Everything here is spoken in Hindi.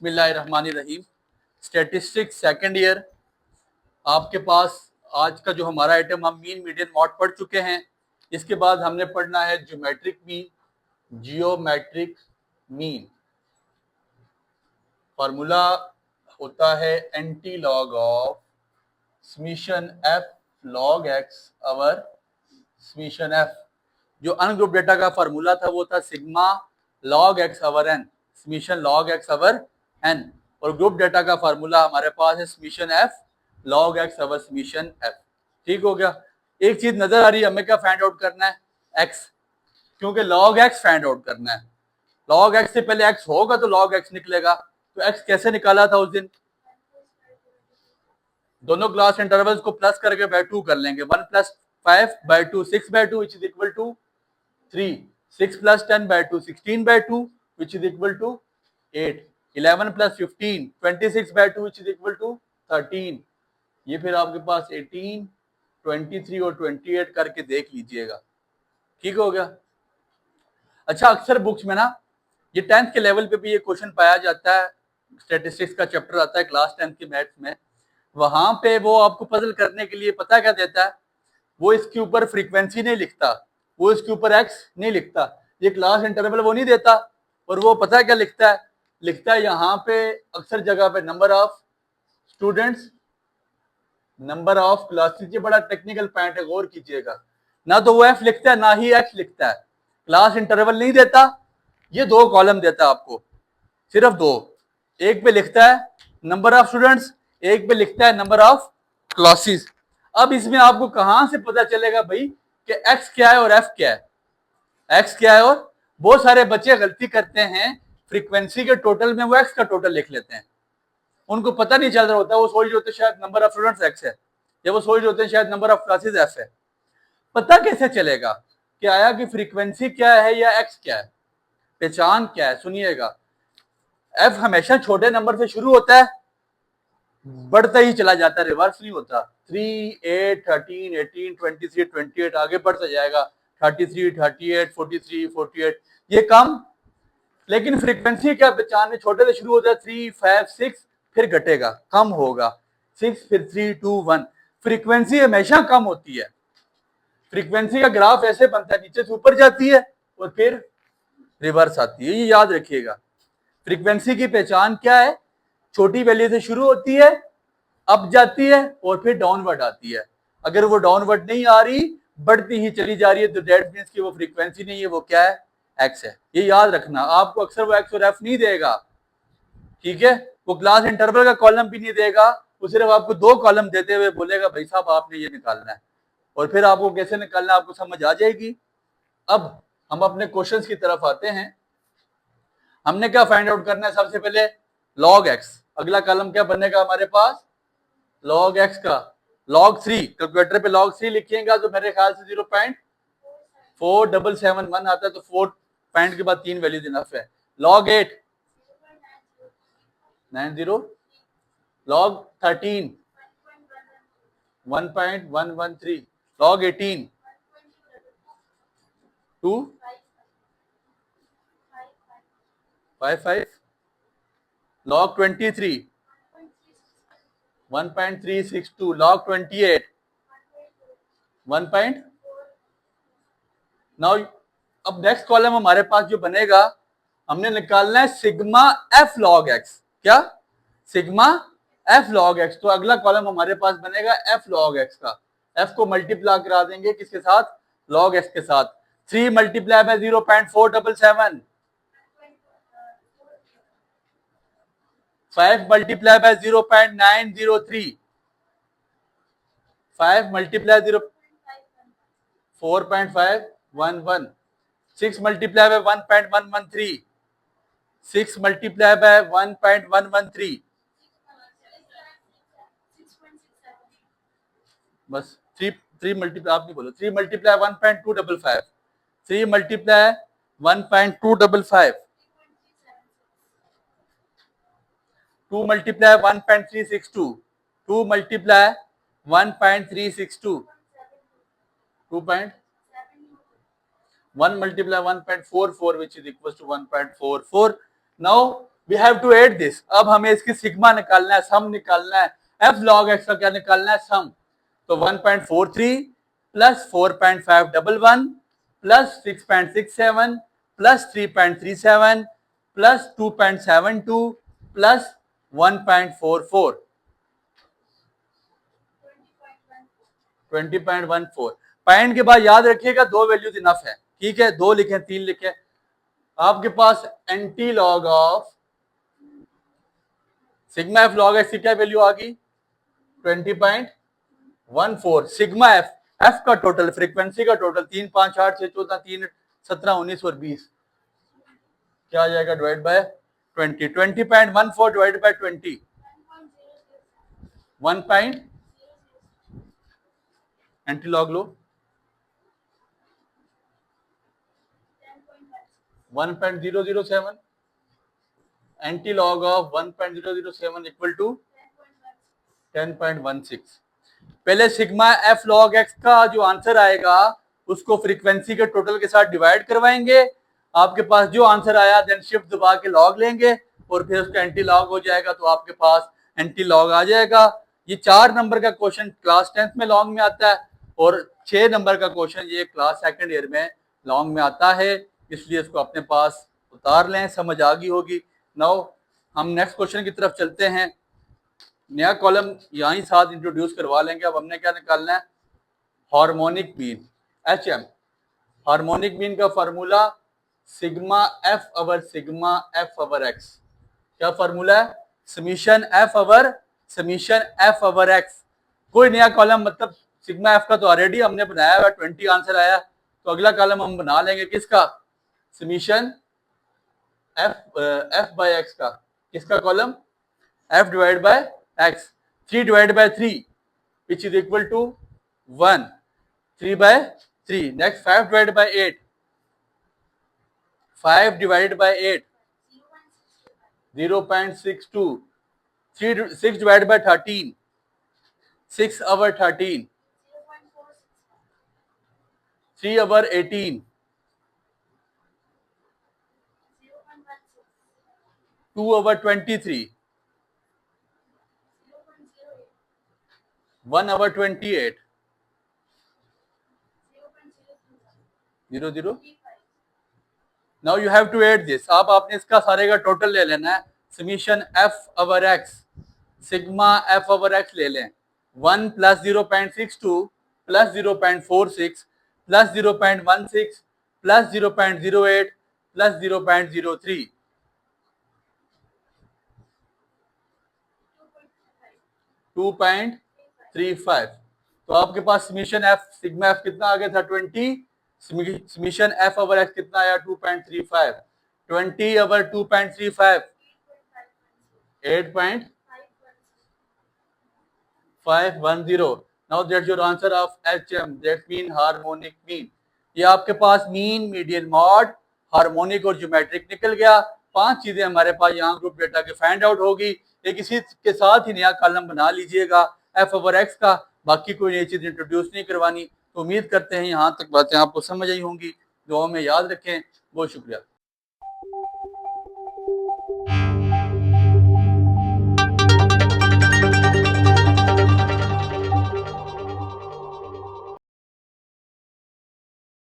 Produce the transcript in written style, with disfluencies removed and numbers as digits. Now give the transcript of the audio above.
बिस्मिल्लाहिर्रहमानिर्रहीम। स्टैटिस्टिक्स सेकंड ईयर आपके पास आज का जो हमारा आइटम, हम मीन मीडियन मॉड पढ़ चुके हैं। इसके बाद हमने पढ़ना है geometric mean, geometric mean. Formula होता है anti log of summation F log x our summation F. जो अनग्रुप डेटा का फार्मूला था वो था सिग्मा लॉग एक्स अवर एन, समीशन लॉग एक्स अवर एन। और ग्रुप डेटा का फार्मूला हमारे पास है समीशन एफ लॉग एक्स अवर समीशन एफ। ठीक हो गया। एक चीज नजर आ रही है, हमें क्या फाइंड आउट करना है? एक्स, क्योंकि लॉग एक्स फाइंड आउट करना है। लॉग एक्स से पहले एक्स होगा तो लॉग एक्स निकलेगा। तो एक्स कैसे निकाला था उस दिन? दोनों क्लास इंटरवल्स को प्लस करके बाय 2 कर लेंगे। 1 + 5 by 2 6 by 2 which is equal to 3। 6 + 10 by 2 16 by 2 which is equal to 8। 11 + 15 26 by 2 which is equal to 13। ये फिर आपके पास 18, 23 और 28 करके देख लीजिएगा। ठीक हो गया। अच्छा, अक्सर बुक्स में ना ये 10th के लेवल पे भी ये क्वेश्चन पाया जाता है। स्टैटिस्टिक्स का चैप्टर आता है क्लास 10th की मैथ्स में, वहां पे वो आपको पजल करने के लिए पता क्या देता है? वो इसके ऊपर फ्रीक्वेंसी नहीं लिखता, वो इसके ऊपर एक्स नहीं लिखता, ये क्लास इंटरवल वो नहीं देता। और वो पता क्या लिखता है? लिखता है यहाँ पे अक्सर जगह पे number of students, number of classes. ये बड़ा टेक्निकल पॉइंट है, गौर कीजिएगा। ना तो वो एफ लिखता है ना ही एक्स लिखता है। क्लास इंटरवल नहीं देता, ये दो कॉलम देता है आपको, सिर्फ दो। एक पे लिखता है नंबर ऑफ स्टूडेंट्स, एक पे लिखता है नंबर ऑफ क्लासेस। अब इसमें आपको कहां से पता चलेगा भाई कि एक्स क्या है और एफ क्या है? एक्स क्या है? और बहुत सारे बच्चे गलती करते हैं, फ्रीक्वेंसी के टोटल में वो एक्स का टोटल लिख लेते हैं। उनको पता नहीं चल रहा होता, वो सोच रहे होते शायद नंबर ऑफ स्टूडेंट्स एक्स है, या वो सोच रहे होते हैं शायद नंबर ऑफ क्लासेस एफ है। पता कैसे चलेगा कि आया कि फ्रीक्वेंसी क्या है या एक्स क्या है? पहचान क्या है? सुनिएगा, एफ हमेशा छोटे नंबर से शुरू होता है, बढ़ता ही चला जाता है, रिवर्स नहीं होता। 3, 8, 13, 18, 23, 28 आगे बढ़ता जाएगा। 33, 38, 43, 48 ये कम। लेकिन फ्रीक्वेंसी क्या पहचान है? छोटे से शुरू होता है 3, 5, 6, फिर घटेगा, कम होगा 6, फिर 3, 2, 1। फ्रीक्वेंसी हमेशा कम होती है। फ्रीक्वेंसी का ग्राफ ऐसे बनता है, नीचे से ऊपर जाती है और फिर रिवर्स आती है, ये याद रखिएगा। फ्रीक्वेंसी की पहचान क्या है? छोटी वैल्यू से शुरू होती है, अप जाती है और फिर डाउनवर्ड आती है। अगर वो डाउनवर्ड नहीं आ रही, बढ़ती ही चली जा रही है, तो दैट मींस कि वो फ्रीक्वेंसी नहीं है, वो क्या है? एक्स है। ये याद रखना। आपको अक्सर वो एक्स और एफ नहीं देगा, ठीक है? वो क्लास इंटरवल का कॉलम भी नहीं देगा, वो सिर्फ आपको दो कॉलम देते हुए बोलेगा भाई साहब आपने ये निकालना है। और फिर आपको कैसे निकालना आपको समझ आ जाएगी। अब हम अपने क्वेश्चंस की तरफ आते हैं। हमने क्या फाइंड आउट करना है? सबसे पहले लॉग एक्स। अगला कॉलम क्या बनेगा हमारे पास? लॉग एक्स का लॉग 3। कैलकुलेटर पे लॉग 3 लिखिएगा तो मेरे ख्याल से 0.4771 आता है, तो 4 पॉइंट के बाद 3 वैल्यूज इनफ है। Log 8 90, log 13 1.113, log 18 255, log 23 1.362, log 28 1. Now अब नेक्स्ट कॉलम हमारे पास जो बनेगा, हमने निकालना है सिग्मा एफ लॉग एक्स। क्या? Sigma F log x. तो अगला कॉलम हमारे पास बनेगा एफ लॉग एक्स का। एफ को मल्टीप्लाई करा देंगे किसके साथ? लॉग एक्स के साथ। 3 multiply by 0.477, 5 multiply by 0.903, 5 multiply 4.511, 6 multiply by 1.113, 6 multiply by 1.113, बस 3 मल्टीप्लाई आप नहीं बोलो। 3 multiply 1.255, 3 multiply 1.255, 2 multiply 1.362, 2 multiply 1.362, 2. 1 multiply 1.44 which is equals to 1.44. Now we have to add this. अब हमें इसकी सिग्मा निकालना है, सम निकालना है। एफ लॉग एक्स का क्या निकालना है? सम। तो 1.43 plus 4.511 plus 6.67 plus 3.37 plus 2.72 plus 1.44 20.14। Point के बाद याद रखिएगा दो वैल्यूज इनफ है, ठीक है? दो लिखे, तीन लिखे। आपके पास anti log of sigma F log X की क्या वैल्यू आ गई? 20.14। सिग्मा एफ, एफ का टोटल, फ्रीक्वेंसी का टोटल 3, 5, 8, 6, 14, 3, 17, 19 और 20 क्या आ जाएगा? Divide by 20। 20.14 divide by 20 1 point, anti log लो 1.007, anti log of 1.007 equal to 10.16। पहले सिग्मा एफ लॉग एक्स का जो आंसर आएगा उसको फ्रीक्वेंसी के टोटल के साथ डिवाइड करवाएंगे। आपके पास जो आंसर आया देन शिफ्ट दबा के लॉग लेंगे और फिर उसका एंटी लॉग हो जाएगा, तो आपके पास एंटी लॉग आ जाएगा। ये 4 नंबर का क्वेश्चन क्लास 10th में लॉन्ग में आता है और 6 नंबर का क्वेश्चन ये क्लास 2nd ईयर में लॉन्ग में आता है, इसलिए इसको अपने पास उतार लें, समझ आ गई होगी। नाउ हम नेक्स्ट क्वेश्चन की तरफ चलते हैं। नया कॉलम यहीं साथ इंट्रोड्यूस करवा लेंगे। अब हमने क्या निकालना है? Harmonic mean, HM। Harmonic mean का formula sigma F over sigma F over X. क्या फार्मूला है? Summation F over X. कोई नया कॉलम, मतलब सिग्मा एफ का तो ऑलरेडी हमने बनाया हुआ, 20 आंसर आया, तो अगला कॉलम हम बना लेंगे किसका? समीशन एफ बाय एक्स का। किसका column? F divide by x. 3 divide by 3 which is equal to 1, 3 by 3। next 5 divided by 8, 5 divided by 8 0.62। 6 divided by 13, 6 over 13। 3 over 18, 2 over 23, 1 over 28, 0.0। Now you have to add this. अब आपने इसका सारे का टोटल ले लेना है। Summation F over x, sigma F over x ले लें। 1 plus 0.62 plus 0.46 plus 0.16 plus 0.08 plus 0.03 2.35। तो आपके पास समीशन एफ सिग्मा एफ कितना आ गया था? 20। समीशन एफ ओवर एक्स कितना आया? 2.35। 20 over 2.35 8.510। Now that's your answer of HM, that mean harmonic mean. ये आपके पास मीन, मीडियन, मॉड, हार्मोनिक और ज्योमेट्रिक निकल गया। 5 चीजें हमारे पास यहाँ ग्रुप डेटा के फाइंड आउट होगी। एक इसी के साथ ही नया कॉलम बना लीजिएगा एफ ओवर एक्स का, बाकी कोई नई चीज इंट्रोड्यूस नहीं करवानी। तो उम्मीद करते हैं यहाँ तक बातें आपको समझ आई होंगी। दुआ में याद रखें। बहुत शुक्रिया।